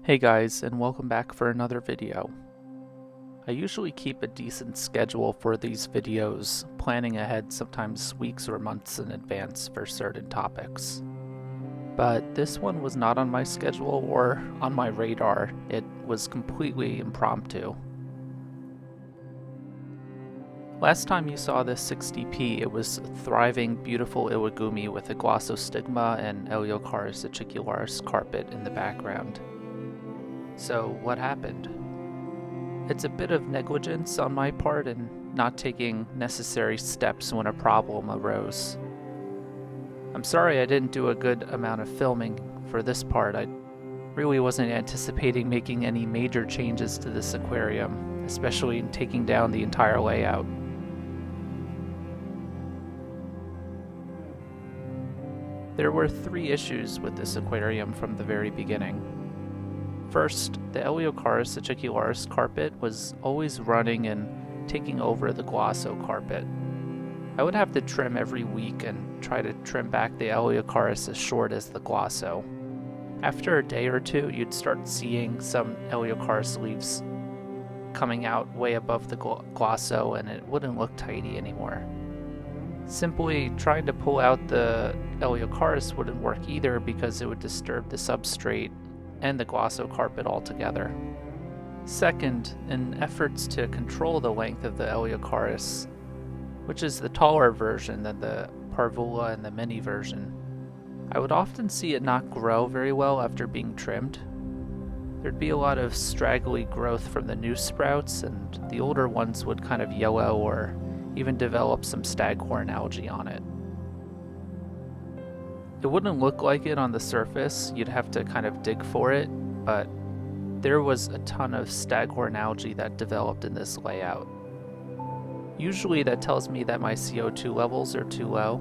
Hey guys, and welcome back for another video. I usually keep a decent schedule for these videos, planning ahead sometimes weeks or months in advance for certain topics. But this one was not on my schedule or on my radar. It was completely impromptu. Last time you saw this 60p, it was thriving, beautiful Iwagumi with a Glossostigma and Eleucharis acicularis carpet in the background. So what happened? It's a bit of negligence on my part in not taking necessary steps when a problem arose. I'm sorry I didn't do a good amount of filming for this part. I really wasn't anticipating making any major changes to this aquarium, especially in taking down the entire layout. There were three issues with this aquarium from the very beginning. First, the Eleucharis acicularis carpet was always running and taking over the Glosso carpet. I would have to trim every week and try to trim back the Eleucharis as short as the Glosso. After a day or two, you'd start seeing some Eleucharis leaves coming out way above the Glosso, and it wouldn't look tidy anymore. Simply trying to pull out the Eleucharis wouldn't work either because it would disturb the substrate and the Glosso carpet altogether. Second, in efforts to control the length of the Eleucharis, which is the taller version than the Parvula and the mini version, I would often see it not grow very well after being trimmed. There'd be a lot of straggly growth from the new sprouts, and the older ones would kind of yellow or even develop some staghorn algae on it. It wouldn't look like it on the surface, you'd have to kind of dig for it, but there was a ton of staghorn algae that developed in this layout. Usually that tells me that my CO2 levels are too low.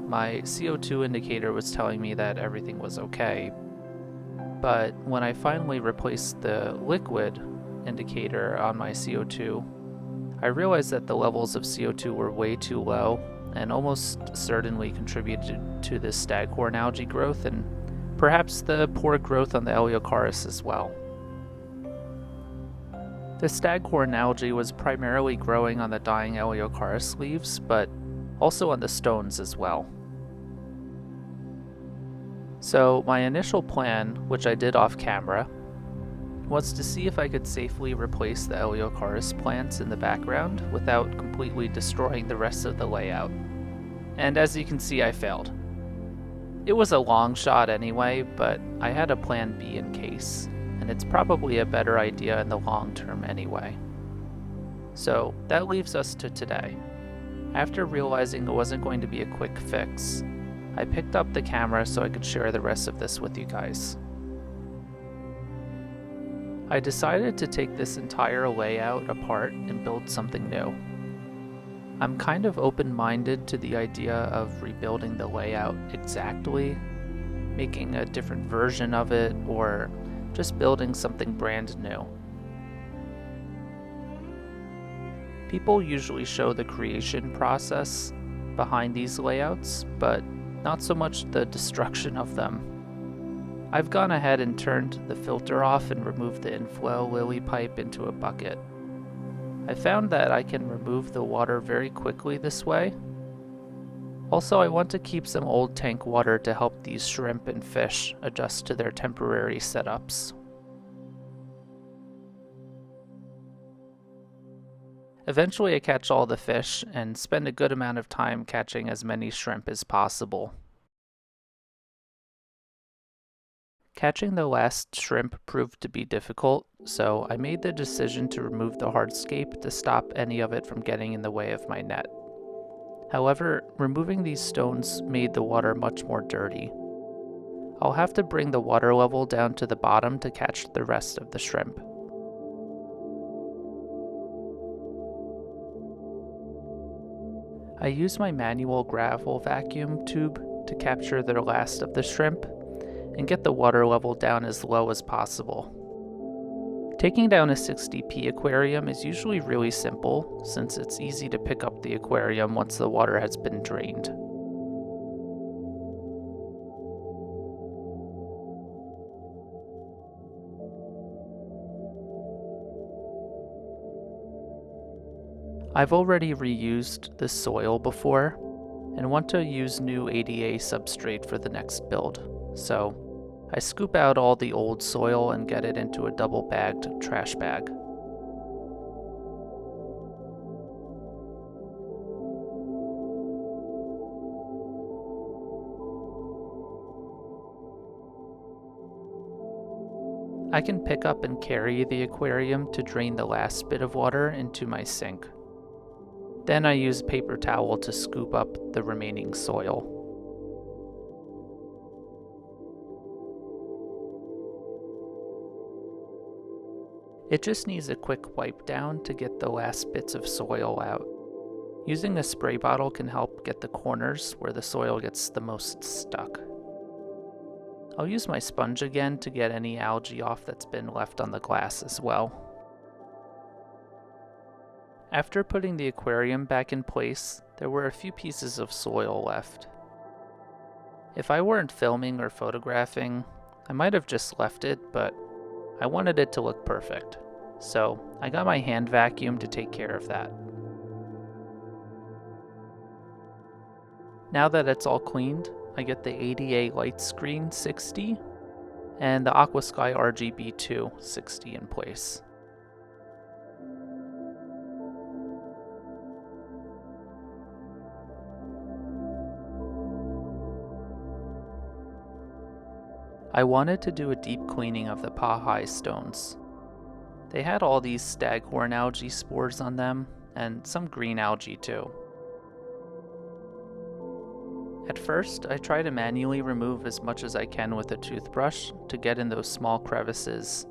My CO2 indicator was telling me that everything was okay, but when I finally replaced the liquid indicator on my CO2, I realized that the levels of CO2 were way too low and almost certainly contributed to this staghorn algae growth and perhaps the poor growth on the Eleucharis as well. The staghorn algae was primarily growing on the dying Eleucharis leaves, but also on the stones as well. So my initial plan, which I did off camera, was to see if I could safely replace the Eleucharis plants in the background without completely destroying the rest of the layout. And as you can see, I failed. It was a long shot anyway, but I had a plan B in case, and it's probably a better idea in the long term anyway. So that leaves us to today. After realizing it wasn't going to be a quick fix, I picked up the camera so I could share the rest of this with you guys. I decided to take this entire layout apart and build something new. I'm kind of open-minded to the idea of rebuilding the layout exactly, making a different version of it, or just building something brand new. People usually show the creation process behind these layouts, but not so much the destruction of them. I've gone ahead and turned the filter off and removed the inflow lily pipe into a bucket. I found that I can remove the water very quickly this way. Also, I want to keep some old tank water to help these shrimp and fish adjust to their temporary setups. Eventually I catch all the fish and spend a good amount of time catching as many shrimp as possible. Catching the last shrimp proved to be difficult, so I made the decision to remove the hardscape to stop any of it from getting in the way of my net. However, removing these stones made the water much more dirty. I'll have to bring the water level down to the bottom to catch the rest of the shrimp. I use my manual gravel vacuum tube to capture the last of the shrimp and get the water level down as low as possible. Taking down a 60p aquarium is usually really simple, since it's easy to pick up the aquarium once the water has been drained. I've already reused this soil before and want to use new ADA substrate for the next build, so I scoop out all the old soil and get it into a double-bagged trash bag. I can pick up and carry the aquarium to drain the last bit of water into my sink. Then I use paper towel to scoop up the remaining soil. It just needs a quick wipe down to get the last bits of soil out. Using a spray bottle can help get the corners where the soil gets the most stuck. I'll use my sponge again to get any algae off that's been left on the glass as well. After putting the aquarium back in place, there were a few pieces of soil left. If I weren't filming or photographing, I might have just left it, but I wanted it to look perfect, so I got my hand vacuum to take care of that. Now that it's all cleaned, I get the ADA light screen 60 and the Aquasky RGB II 60 in place. I wanted to do a deep cleaning of the Hakkai stones. They had all these staghorn algae spores on them, and some green algae too. At first, I try to manually remove as much as I can with a toothbrush to get in those small crevices,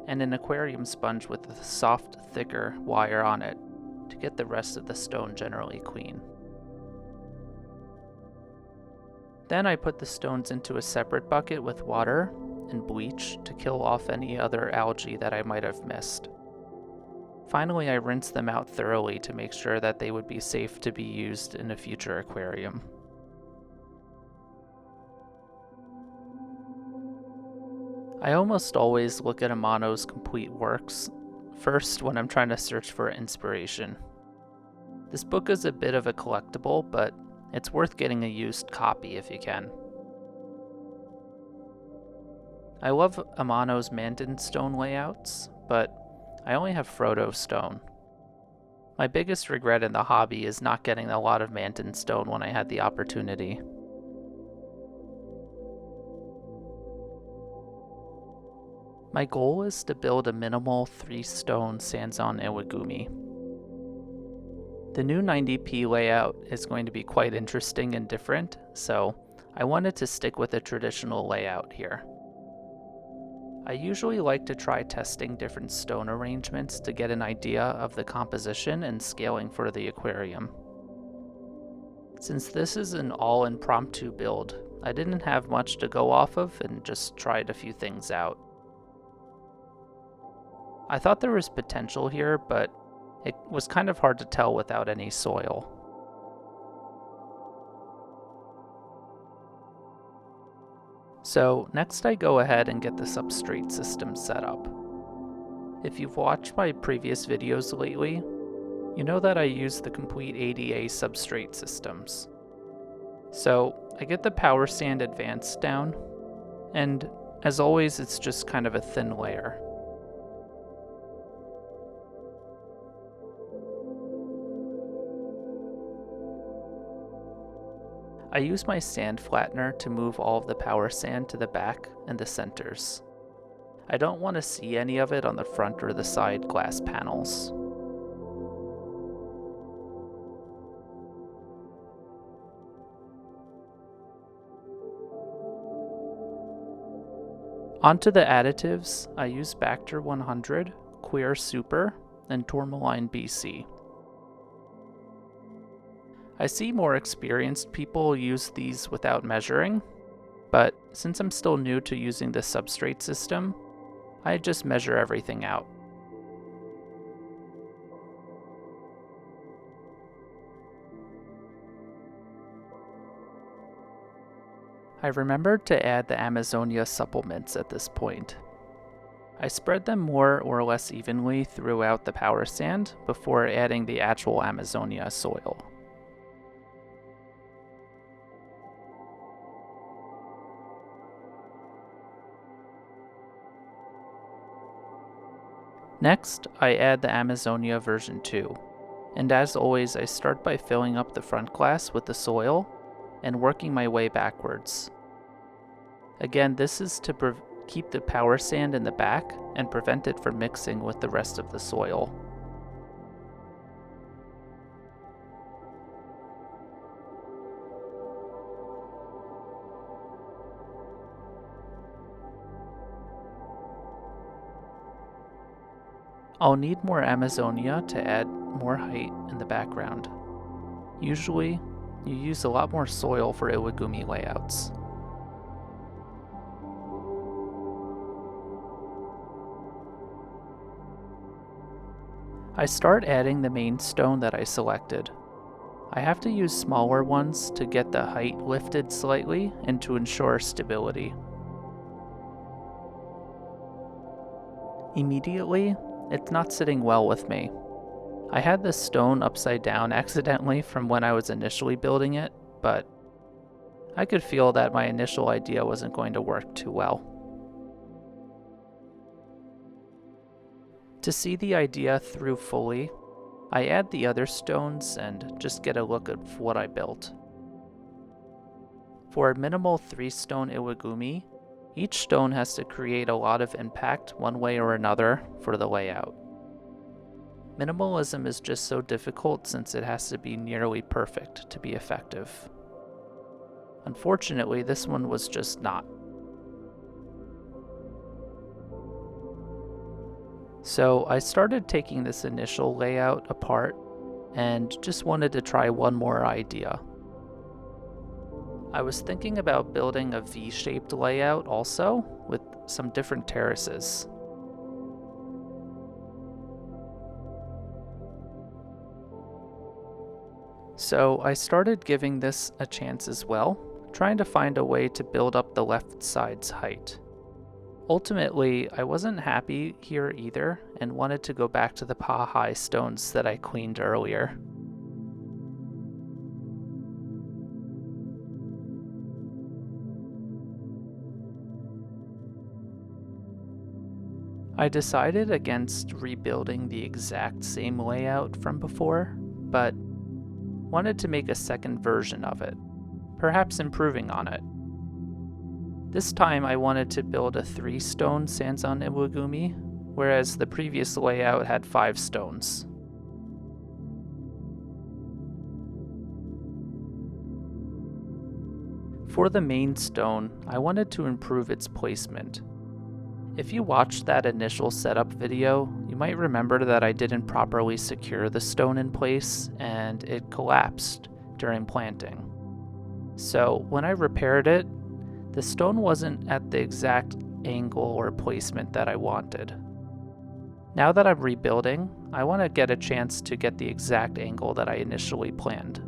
and an aquarium sponge with a soft, thicker wire on it to get the rest of the stone generally clean. Then I put the stones into a separate bucket with water and bleach to kill off any other algae that I might have missed. Finally, I rinsed them out thoroughly to make sure that they would be safe to be used in a future aquarium. I almost always look at Amano's complete works first when I'm trying to search for inspiration. This book is a bit of a collectible, but it's worth getting a used copy if you can. I love Amano's Mandan stone layouts, but I only have Frodo stone. My biggest regret in the hobby is not getting a lot of Mandan stone when I had the opportunity. My goal is to build a minimal 3-stone Sanzon Iwagumi. The new 90p layout is going to be quite interesting and different, so I wanted to stick with a traditional layout here. I usually like to try testing different stone arrangements to get an idea of the composition and scaling for the aquarium. Since this is an all impromptu build, I didn't have much to go off of and just tried a few things out. I thought there was potential here, but it was kind of hard to tell without any soil. So next I go ahead and get the substrate system set up. If you've watched my previous videos lately, you know that I use the complete ADA substrate systems. So I get the Power Sand Advanced down, and as always it's just kind of a thin layer. I use my sand flattener to move all of the power sand to the back and the centers. I don't want to see any of it on the front or the side glass panels. Onto the additives, I use Bacter 100, Queer Super, and Tourmaline BC. I see more experienced people use these without measuring, but since I'm still new to using the substrate system, I just measure everything out. I remembered to add the Amazonia supplements at this point. I spread them more or less evenly throughout the power sand before adding the actual Amazonia soil. Next, I add the Amazonia version 2, and as always I start by filling up the front glass with the soil and working my way backwards. Again, this is to keep the power sand in the back and prevent it from mixing with the rest of the soil. I'll need more Amazonia to add more height in the background. Usually, you use a lot more soil for Iwagumi layouts. I start adding the main stone that I selected. I have to use smaller ones to get the height lifted slightly and to ensure stability. Immediately, it's not sitting well with me. I had this stone upside down accidentally from when I was initially building it, but I could feel that my initial idea wasn't going to work too well. To see the idea through fully, I add the other stones and just get a look at what I built. For a minimal 3-stone Iwagumi, each stone has to create a lot of impact one way or another for the layout. Minimalism is just so difficult since it has to be nearly perfect to be effective. Unfortunately, this one was just not. So I started taking this initial layout apart and just wanted to try one more idea. I was thinking about building a V-shaped layout also, with some different terraces. So I started giving this a chance as well, trying to find a way to build up the left side's height. Ultimately, I wasn't happy here either and wanted to go back to the Hakkai stones that I cleaned earlier. I decided against rebuilding the exact same layout from before, but wanted to make a second version of it, perhaps improving on it. This time I wanted to build a 3-stone Sansan Iwagumi, whereas the previous layout had 5 stones. For the main stone, I wanted to improve its placement. If you watched that initial setup video, you might remember that I didn't properly secure the stone in place and it collapsed during planting. So when I repaired it, the stone wasn't at the exact angle or placement that I wanted. Now that I'm rebuilding, I want to get a chance to get the exact angle that I initially planned.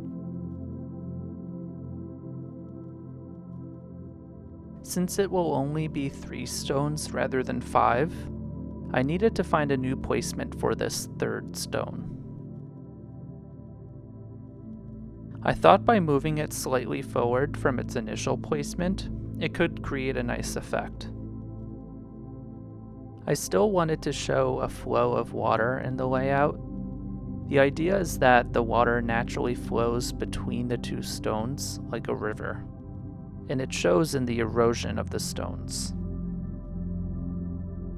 Since it will only be 3 stones rather than 5, I needed to find a new placement for this 3rd stone. I thought by moving it slightly forward from its initial placement, it could create a nice effect. I still wanted to show a flow of water in the layout. The idea is that the water naturally flows between the 2 stones like a river, and it shows in the erosion of the stones.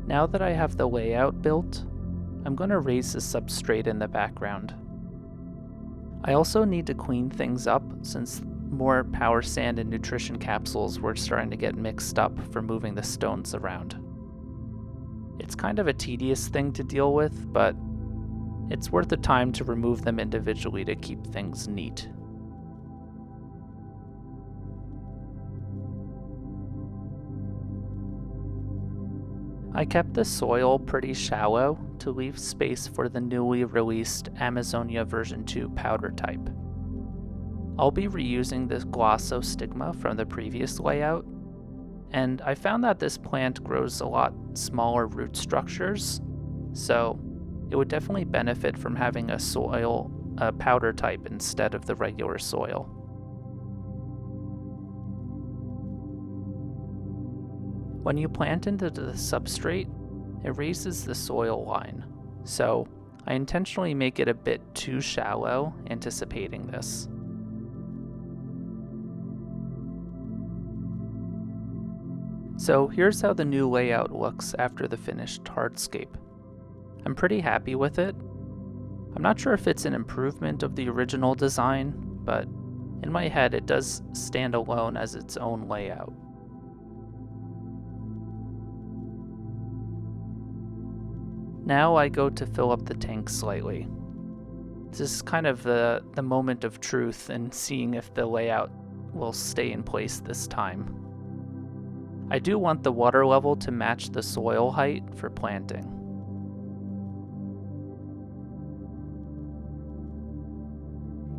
Now that I have the layout built, I'm going to raise the substrate in the background. I also need to clean things up since more power sand and nutrition capsules were starting to get mixed up for moving the stones around. It's kind of a tedious thing to deal with, but it's worth the time to remove them individually to keep things neat. I kept the soil pretty shallow to leave space for the newly released Amazonia version 2 powder type. I'll be reusing this Glossostigma from the previous layout, And I found that this plant grows a lot smaller root structures, so it would definitely benefit from having a powder type instead of the regular soil. When you plant into the substrate, it raises the soil line, so I intentionally make it a bit too shallow, anticipating this. So here's how the new layout looks after the finished hardscape. I'm pretty happy with it. I'm not sure if it's an improvement of the original design, but in my head it does stand alone as its own layout. Now I go to fill up the tank slightly. This is kind of the moment of truth in seeing if the layout will stay in place this time. I do want the water level to match the soil height for planting.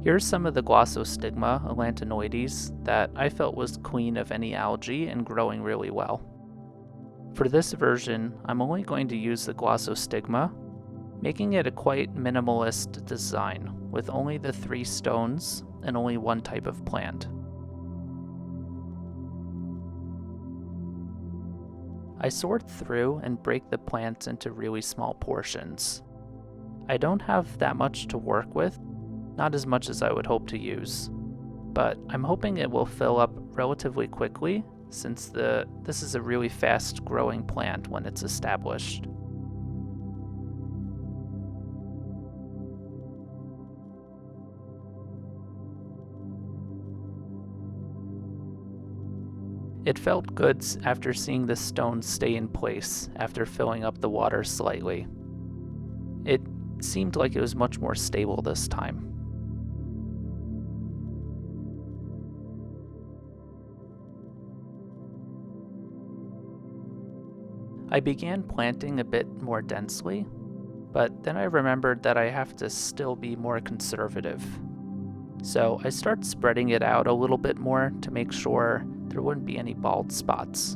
Here's some of the Glossostigma Elantinoides that I felt was queen of any algae and growing really well. For this version, I'm only going to use the Glossostigma, making it a quite minimalist design with only the 3 stones and only one type of plant. I sort through and break the plants into really small portions. I don't have that much to work with, not as much as I would hope to use, but I'm hoping it will fill up relatively quickly since this is a really fast growing plant when it's established. It felt good after seeing the stones stay in place after filling up the water slightly. It seemed like it was much more stable this time. I began planting a bit more densely, but then I remembered that I have to still be more conservative. So I start spreading it out a little bit more to make sure there wouldn't be any bald spots.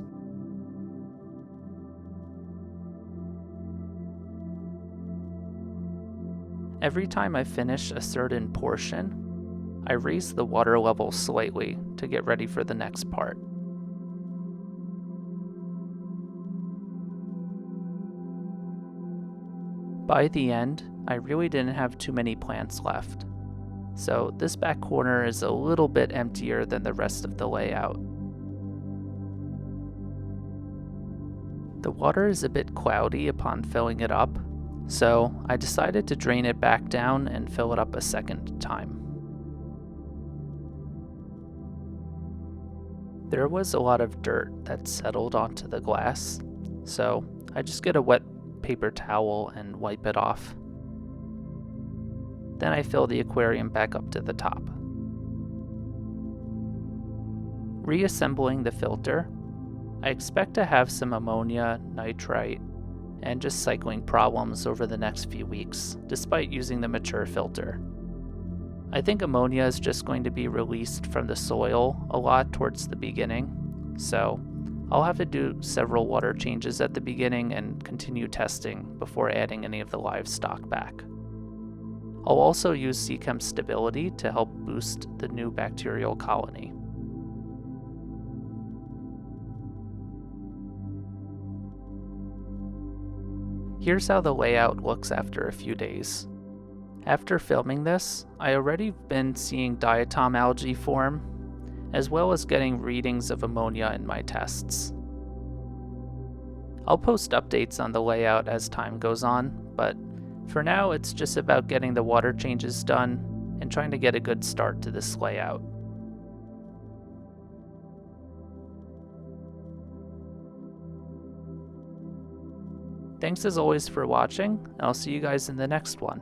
Every time I finish a certain portion, I raise the water level slightly to get ready for the next part. By the end, I really didn't have too many plants left, so this back corner is a little bit emptier than the rest of the layout. The water is a bit cloudy upon filling it up, so I decided to drain it back down and fill it up a second time. There was a lot of dirt that settled onto the glass, so I just get a wet paper towel and wipe it off. Then I fill the aquarium back up to the top. Reassembling the filter, I expect to have some ammonia, nitrite, and just cycling problems over the next few weeks, despite using the mature filter. I think ammonia is just going to be released from the soil a lot towards the beginning, so I'll have to do several water changes at the beginning and continue testing before adding any of the livestock back. I'll also use Seachem stability to help boost the new bacterial colony. Here's how the layout looks after a few days. After filming this, I already been seeing diatom algae form, as well as getting readings of ammonia in my tests. I'll post updates on the layout as time goes on, but for now it's just about getting the water changes done and trying to get a good start to this layout. Thanks as always for watching, and I'll see you guys in the next one.